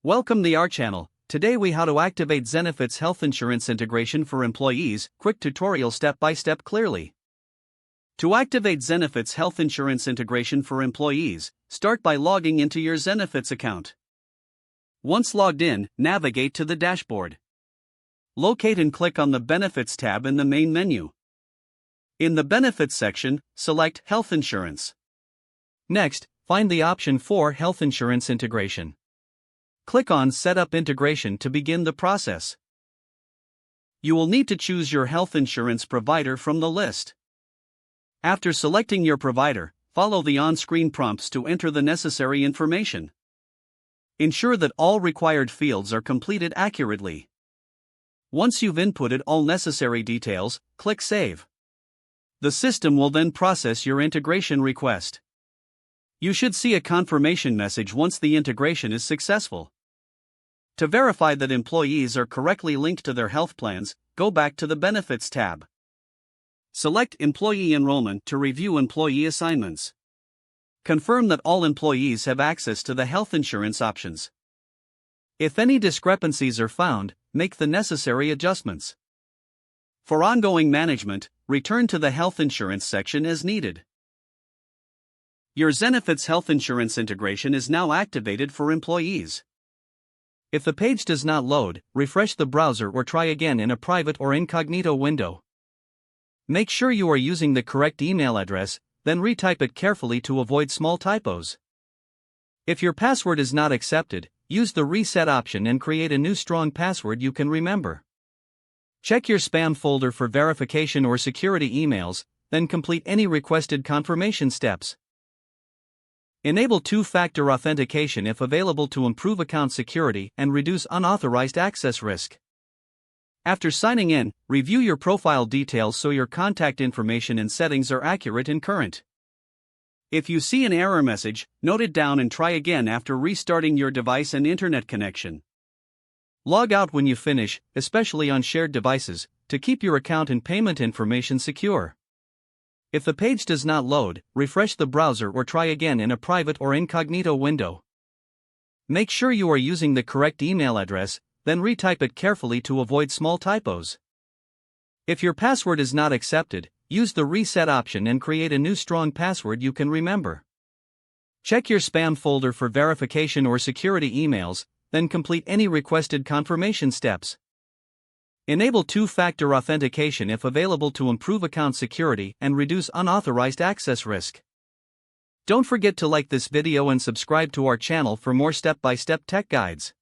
Welcome to our channel. Today we how to activate Zenefits health insurance integration for employees. Quick tutorial step by step clearly. To activate Zenefits health insurance integration for employees, start by logging into your Zenefits account. Once logged in, navigate to the dashboard. Locate and click on the Benefits tab in the main menu. In the Benefits section, select Health Insurance. Next, find the option for Health Insurance Integration. Click on Set up Integration to begin the process. You will need to choose your health insurance provider from the list. After selecting your provider, follow the on-screen prompts to enter the necessary information. Ensure that all required fields are completed accurately. Once you've inputted all necessary details, click Save. The system will then process your integration request. You should see a confirmation message once the integration is successful. To verify that employees are correctly linked to their health plans, go back to the Benefits tab. Select Employee Enrollment to review employee assignments. Confirm that all employees have access to the health insurance options. If any discrepancies are found, make the necessary adjustments. For ongoing management, return to the health insurance section as needed. Your Zenefits health insurance integration is now activated for employees. If the page does not load, refresh the browser or try again in a private or incognito window. Make sure you are using the correct email address, then retype it carefully to avoid small typos. If your password is not accepted, use the reset option and create a new strong password you can remember. Check your spam folder for verification or security emails, then complete any requested confirmation steps. Enable two-factor authentication if available to improve account security and reduce unauthorized access risk. After signing in, review your profile details so your contact information and settings are accurate and current. If you see an error message, note it down and try again after restarting your device and internet connection. Log out when you finish, especially on shared devices, to keep your account and payment information secure. If the page does not load, refresh the browser or try again in a private or incognito window. Make sure you are using the correct email address, then retype it carefully to avoid small typos. If your password is not accepted, use the reset option and create a new strong password you can remember. Check your spam folder for verification or security emails, then complete any requested confirmation steps. Enable two-factor authentication if available to improve account security and reduce unauthorized access risk. Don't forget to like this video and subscribe to our channel for more step-by-step tech guides.